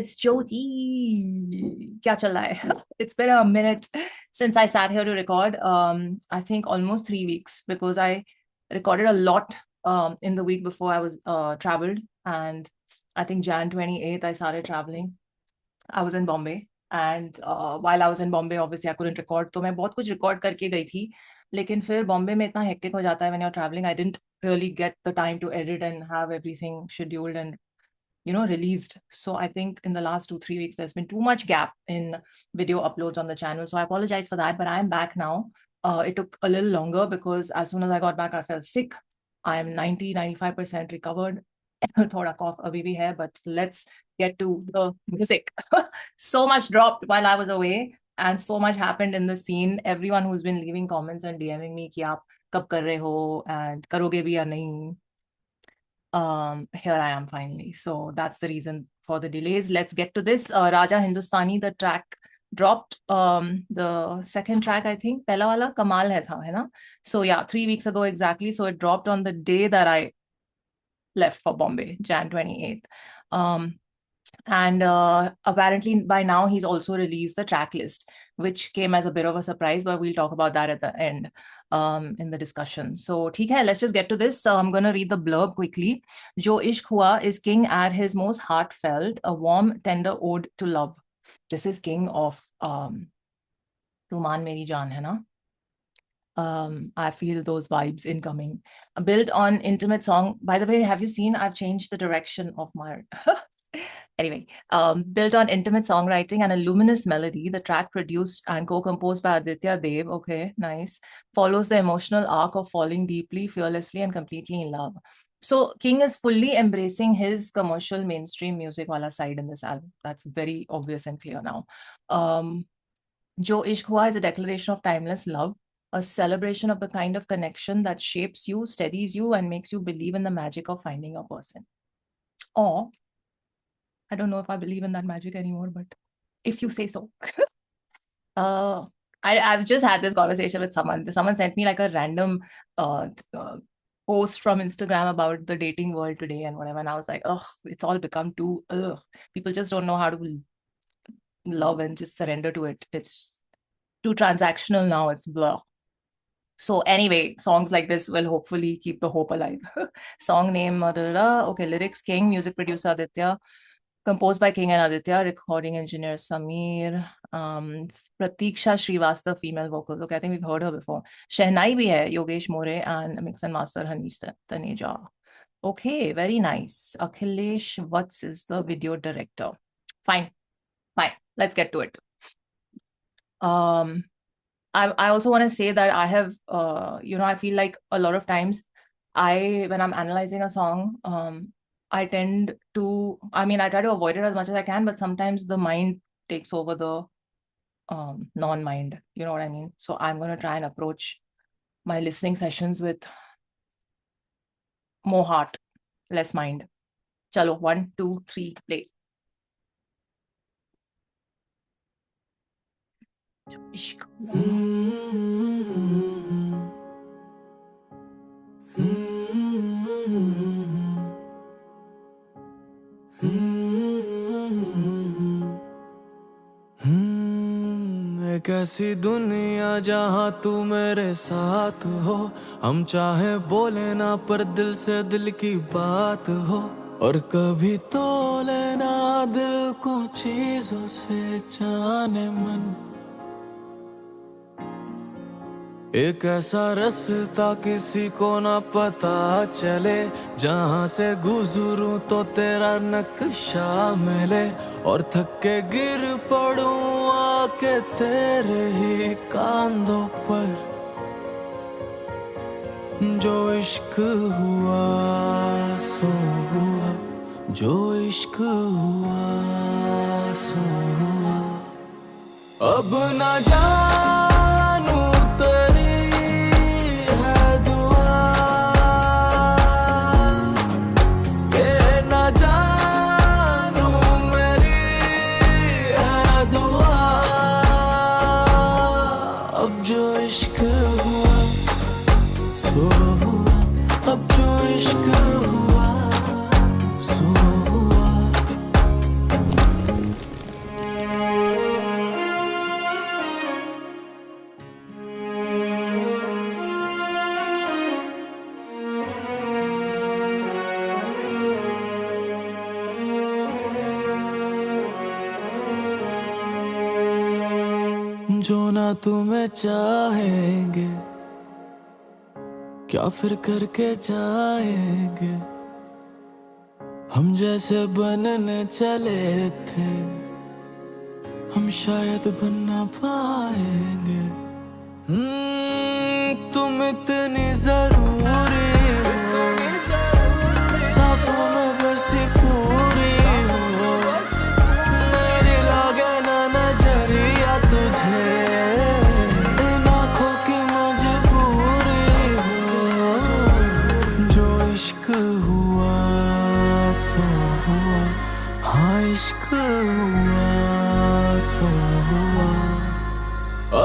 it's Jyoti. Kya chal raha hai? It's been a minute since I sat here to record. I think almost 3 weeks because I recorded a lot in the week before I was traveled, and I think Jan 28th I started traveling. I was in Bombay, and while I was in Bombay, obviously I couldn't record. तो मैं बहुत कुछ record करके गई थी, लेकिन फिर बॉम्बे में इतना hectic हो जाता है when you're traveling. I didn't really get the time to edit and have everything scheduled and released. So I think in the last 2-3 weeks, there's been too much gap in video uploads on the channel. So I apologize for that, but I'm back now. It took a little longer because as soon as I got back, I felt sick. I'm 95% recovered. Thoda cough abhi bhi hai, but let's get to the music. So much dropped while I was away, and so much happened in the scene. Everyone who's been leaving comments and DMing me ki aap kab kar rahe ho and karoge bhi ya nahi. Here I am finally. So that's the reason for the delays. Let's get to this. Raja Hindustani, the track dropped. The second track, I think, Pehla wala Kamal hai na? So yeah, 3 weeks ago exactly. So it dropped on the day that I left for Bombay, Jan 28th. And apparently by now he's also released the track list, which came as a bit of a surprise, but we'll talk about that at the end in the discussion. So theek hai, let's just get to this. So I'm going to read the blurb quickly. Jo Ishq Hua is king at his most heartfelt, a warm, tender ode to love. This is king of Tu Maan Meri Jaan hai na? I feel those vibes incoming. Built on intimate song. By the way, have you seen I've changed the direction of my... Anyway, built on intimate songwriting and a luminous melody, the track produced and co-composed by Aditya Dev, okay, nice, follows the emotional arc of falling deeply, fearlessly, and completely in love. So King is fully embracing his commercial mainstream music wala side in this album. That's very obvious and clear now. Jo Ishq Hua is a declaration of timeless love, a celebration of the kind of connection that shapes you, steadies you, and makes you believe in the magic of finding a person. Or, I don't know if I believe in that magic anymore, but if you say so. I've just had this conversation with someone. Someone sent me like a random post from Instagram about the dating world today and whatever. And I was like, oh, it's all become too, people just don't know how to love and just surrender to it. It's too transactional now. It's blah. So anyway, songs like this will hopefully keep the hope alive. Song name, okay, lyrics, King, music producer Aditya, composed by King and Aditya, recording engineer Samir, Prateeksha Srivastava, female vocals. Okay, I think we've heard her before. Shehnai bhi hai, Yogesh and mix and master Hanish, Taneja. Okay, very nice. Akhilesh Vats is the video director. Fine. Let's get to it. I also want to say that I have, I feel like a lot of times when I'm analyzing a song, I tend to, I try to avoid it as much as I can, but sometimes the mind takes over the non-mind, you know what I mean? So I'm going to try and approach my listening sessions with more heart, less mind. Chalo, 1, 2, 3, play. Ishq. एक ऐसी दुनिया जहाँ तू मेरे साथ हो, हम चाहे बोले ना पर दिल से दिल की बात हो, और कभी तो लेना दिल को चीजों से जाने मन। एक ऐसा रास्ता किसी को ना पता चले, जहाँ से गुजरूं तो तेरा नक्शा मिले, और थक के गिर पड़ूं आके तेरे ही कांधों पर। जो इश्क हुआ सो हुआ, जो इश्क हुआ सो हुआ। अब ना जानू जो ना तुम्हें चाहेंगे क्या फिर करके जाएंगे, हम जैसे बनने चले थे हम शायद बन ना पाएंगे। तुम इतनी जरूरी हो, सांसों में बसी पूरी हो, मेरी लागे ना नजरिया तुझे, इन आँखों की मजबूरी हो। जो इश्क हुआ सो हुआ, हाँ इश्क हुआ सो हुआ।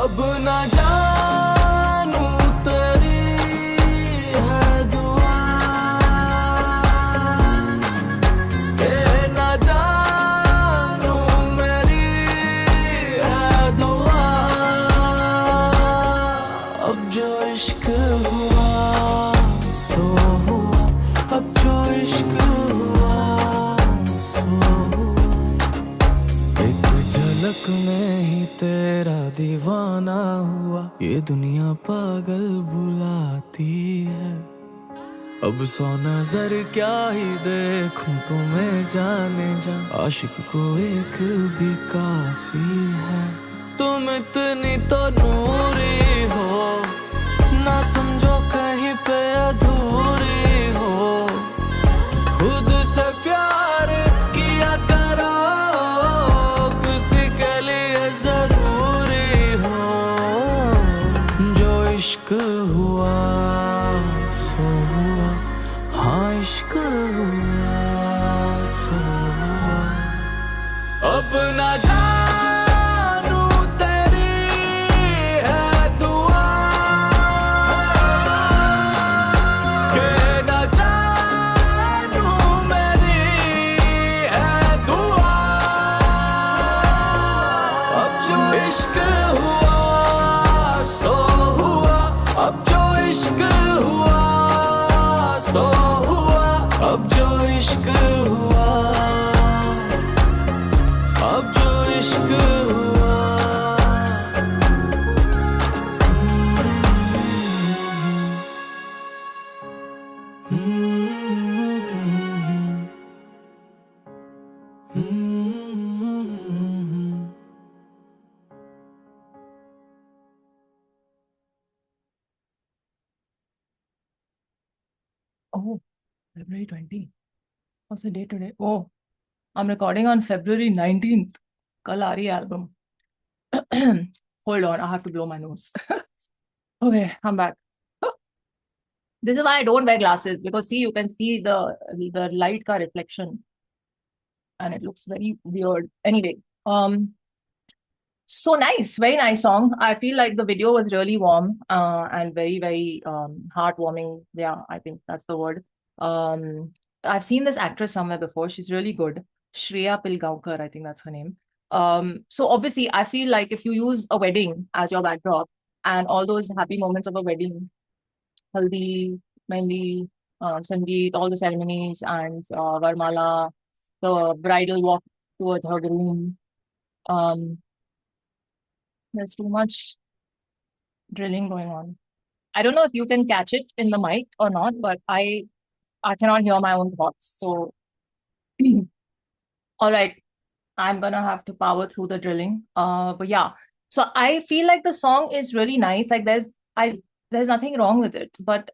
अब ना जानू तेरी है दुआ, के ना जानू मेरी है दुआ। अब जो इश्क हुआ सो हुआ, अब जो इश्क हुआ सो हुआ। एक झलक में ही तेरा दीवाना हुआ, ये दुनिया पागल बुलाती है। अब 100 नजर क्या ही देखूं तुम्हें जाने जा, आशिक को एक भी काफी है। तुम इतनी तो नूरी हो, ना समझो कहीं पे अधूरी हो। खुद से प्यार किया करो, किसी के लिए जरूरी हो। जो इश्क हुआ सो हुआ, हाँ इश्क हुआ सो हुआ। अब ना जानू तेरी है दुआ, के ना जानू मेरी है दुआ। अब जो इश्क हुआ सो हुआ, अब जो इश्क हुआ सो हुआ। अब जो इश्क हुआ, अब जो इश्क हुआ। Oh, February 20. What's the date today? Oh, I'm recording on February 19th. Kal aa rahi hai album. Hold on, I have to blow my nose. Okay, I'm back. This is why I don't wear glasses, because see, you can see the light ka reflection and it looks very weird. Anyway, so nice, very nice song. I feel like the video was really warm and very, very heartwarming. Yeah, I think that's the word. I've seen this actress somewhere before. She's really good. Shreya Pilgaonkar, I think that's her name. So obviously, I feel like if you use a wedding as your backdrop and all those happy moments of a wedding, haldi, mehndi, sangeet, all the ceremonies, and Varmala, the bridal walk towards her groom. Um, there's too much drilling going on. I don't know if you can catch it in the mic or not, but I cannot hear my own thoughts. So, all right, I'm gonna have to power through the drilling. But yeah, so I feel like the song is really nice. Like there's nothing wrong with it, but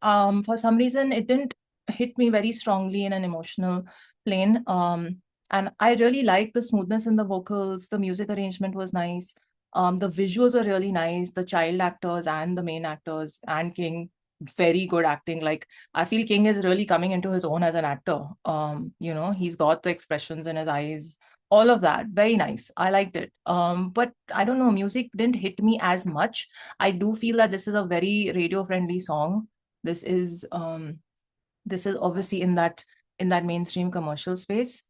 for some reason it didn't hit me very strongly in an emotional plane. And I really like the smoothness in the vocals. The music arrangement was nice. The visuals were really nice. The child actors and the main actors and King, very good acting. Like I feel King is really coming into his own as an actor. He's got the expressions in his eyes, all of that. Very nice. I liked it. But I don't know, music didn't hit me as much. I do feel that this is a very radio friendly song. This is obviously in that mainstream commercial space.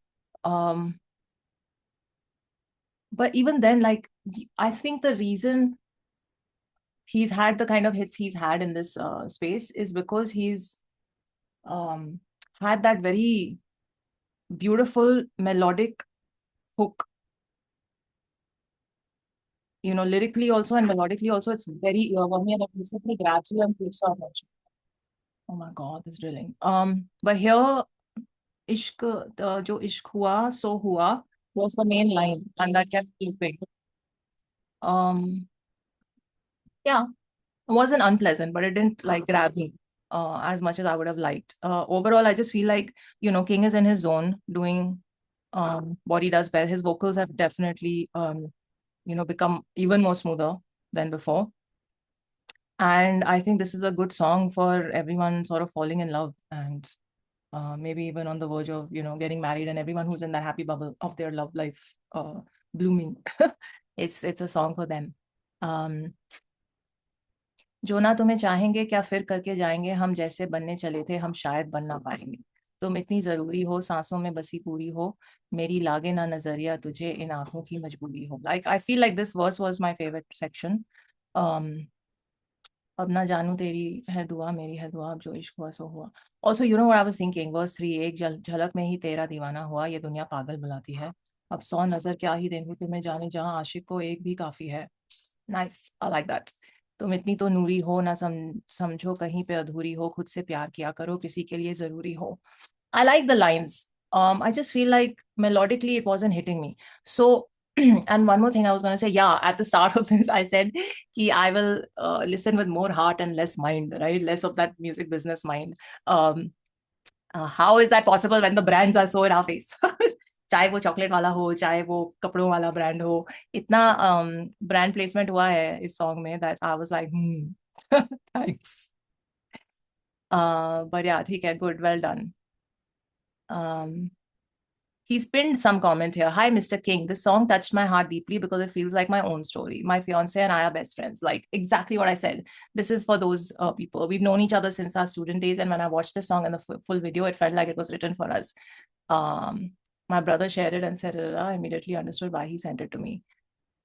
But even then, like, I think the reason he's had the kind of hits he's had in this space is because he's had that very beautiful melodic hook. lyrically also and melodically also, it's very earwormy and it basically grabs you and takes your attention. Oh my God, this drilling. But here, Ishq, jo Ishq hua, so hua, was the main line, and that kept looping. Yeah, it wasn't unpleasant, but it didn't like grab me as much as I would have liked. Overall, I just feel like, King is in his zone doing what he does best. His vocals have definitely, become even more smoother than before. And I think this is a good song for everyone sort of falling in love and maybe even on the verge of, getting married, and everyone who's in that happy bubble of their love life blooming. It's a song for them. जो ना तुम्हें चाहेंगे क्या फिर करके जाएंगे, हम जैसे बनने चले थे हम शायद बन ना पाएंगे, तुम इतनी जरूरी हो सांसों में बसी पूरी हो, मेरी लागे ना नजरिया तुझे इन आंखों की मजबूरी हो. Like I feel like this verse was my favorite section. अब ना जानू तेरी है दुआ मेरी है दुआ अब जो इश्क हुआ सो हुआ. Also, you know what I was thinking? Verse 3, एक झलक में ही तेरा दीवाना हुआ, ये दुनिया पागल बुलाती है, अब 100 नजर क्या ही देंगे तुम्हें जाने जहां आशिक को एक भी काफी है. Nice, I like that. तुम इतनी तो नूरी हो ना समझो कहीं पे अधूरी हो, खुद से प्यार किया करो किसी के लिए जरूरी हो. I like the lines. I just feel like melodically it wasn't hitting me. So, and one more thing I was going to say, yeah, at the start of this, I said ki I will listen with more heart and less mind, right? Less of that music business mind. How is that possible when the brands are so in our face? चाहे वो chocolate वाला हो चाहे वो कपड़ों वाला brand हो, इतना ब्रांड प्लेसमेंट हुआ है इस सॉन्ग में that I was like, thanks. But yeah, ठीक है, good, well done. He's pinned some comment here. Hi, Mr. King. This song touched my heart deeply because it feels like my own story. My fiance and I are best friends. Like exactly what I said. This is for those people. We've known each other since our student days. And when I watched this song in the full video, it felt like it was written for us. My brother shared it and said, I immediately understood why he sent it to me.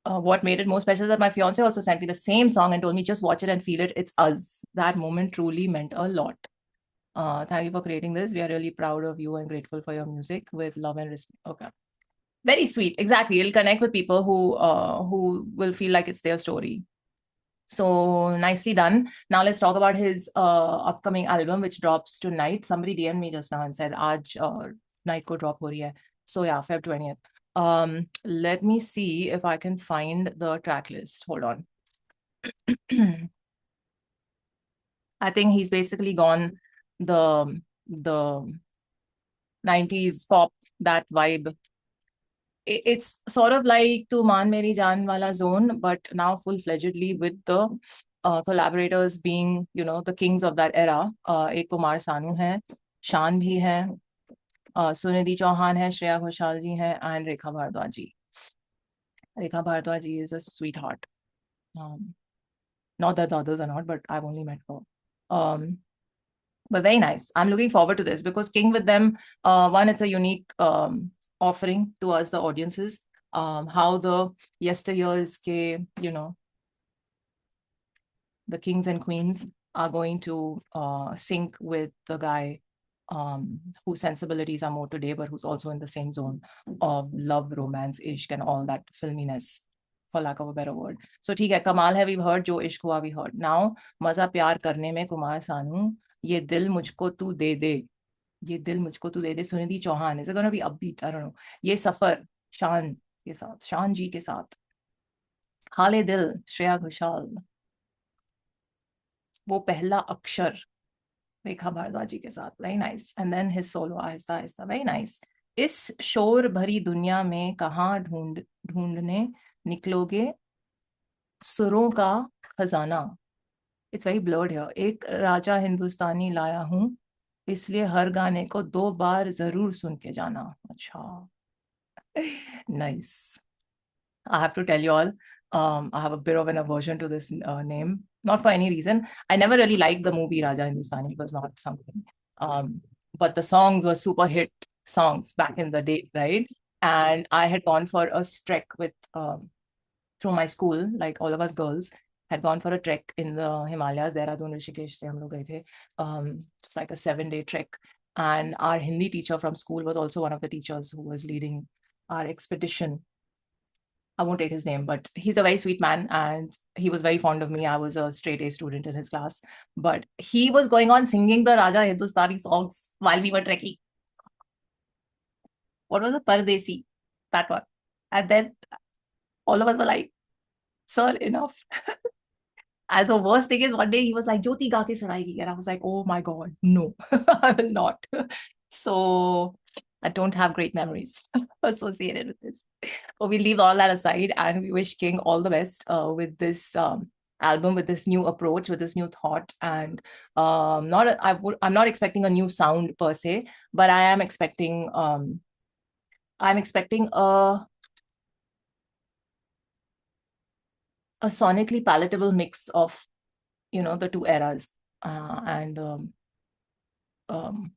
What made it more special is that my fiance also sent me the same song and told me, just watch it and feel it. It's us. That moment truly meant a lot. Thank you for creating this. We are really proud of you and grateful for your music with love and respect. Okay. Very sweet. Exactly. It'll connect with people who will feel like it's their story. So nicely done. Now let's talk about his upcoming album, which drops tonight. Somebody DM'd me just now and said, Aaj night ko drop ho rahi hai. So yeah, Feb 20th. Let me see if I can find the track list. Hold on. I think he's basically gone the 90s pop, that vibe. It's sort of like Tu Maan Meri Jaan wala zone, but now full-fledgedly with the collaborators being, the kings of that era. Ek Kumar Sanu hai, Shan bhi hai, Sunidhi Chauhan hai, Shreya Ghoshal ji hai, and Rekha Bhardwaj ji. Rekha Bhardwaj ji is a sweetheart. Not that the others are not, but I've only met her. But very nice. I'm looking forward to this because King with them, one, it's a unique offering to us, the audiences. How the yesteryears, the kings and queens are going to sync with the guy whose sensibilities are more today, but who's also in the same zone of love, romance, ishq, and all that filminess, for lack of a better word. So ठीक है, कमाल है, we've heard, जो इश्क हुआ we heard. Now मजा प्यार करने में कुमार सानू, ये दिल मुझको तू दे दे, ये दिल मुझको तू दे दे, Sunidhi Chauhan. Is it gonna be upbeat? I don't know. ये सफर शान के साथ, शान जी के साथ. हाले दिल श्रेया घोषाल. वो पहला अक्षर रेखा भारद्वाज जी के साथ. Very nice. And then his solo Aahista Aahista. Very nice. इस शोर भरी दुनिया में कहाँ ढूंढने निकलोगे सुरों का खजाना. It's very blurred here. एक राजा हिंदुस्तानी लाया हूँ, इसलिए हर गाने को 2 बार जरूर सुन के जाना. अच्छा. Nice. I have to tell you all, I have a bit of an aversion to this name. Not for any reason. I never really liked the movie Raja Hindustani. It was not something. But the songs were super hit songs back in the day, right? And I had gone for a trek with through my school, like all of us girls had gone for a trek in the Himalayas. Dehradun, Rishikesh se hum log gaye the. It's like a 7-day trek. And our Hindi teacher from school was also one of the teachers who was leading our expedition. I won't take his name, but he's a very sweet man and he was very fond of me. I was a straight A student in his class, but he was going on singing the Raja Hindustani songs while we were trekking. What was the Pardesi? That one. And then all of us were like, sir, enough. And the worst thing is, one day he was like, Jyoti ga ke sunayegi. And I was like, oh my God, no, I will not. So I don't have great memories associated with this. But we leave all that aside and we wish King all the best with this album, with this new approach, with this new thought. And I'm not expecting a new sound per se, but I am expecting a sonically palatable mix of, you know, the two eras.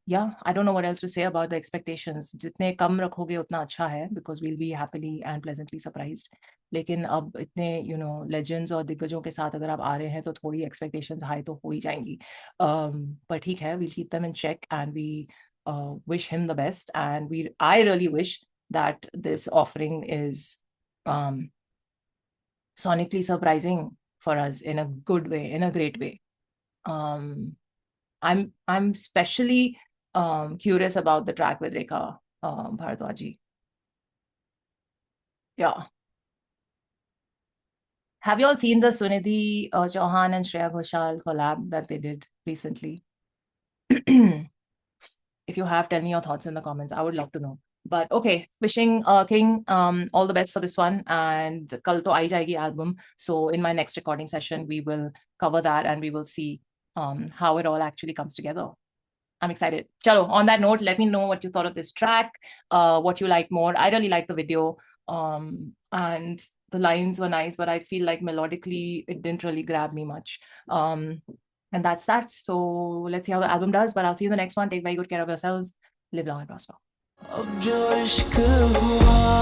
Yeah, I don't know what else to say about the expectations. जितने कम रखोगे उतना अच्छा है, because we'll be happily and pleasantly surprised. लेकिन अब इतने, you know, legends और दिग्गजों के साथ अगर आप आ रहे हैं तो थोड़ी expectations high तो हो ही जाएंगी. पर ठीक है, we'll keep them in check and we wish him the best. And I really wish that this offering is sonically surprising for us in a good way, in a great way. I'm especially curious about the track with Rekha Bharadwaji. Yeah. Have you all seen the Sunidhi Chauhan and Shreya Ghoshal collab that they did recently? If you have, tell me your thoughts in the comments. I would love to know. But okay, wishing King all the best for this one. And kal to aayi jayegi album. So in my next recording session, we will cover that and we will see how it all actually comes together. I'm excited. Chalo, on that note, let me know what you thought of this track, what you like more. I really like the video. And the lines were nice, but I feel like melodically, it didn't really grab me much. And that's that. So let's see how the album does. But I'll see you in the next one. Take very good care of yourselves. Live long and prosper. अब जो इश्क हुआ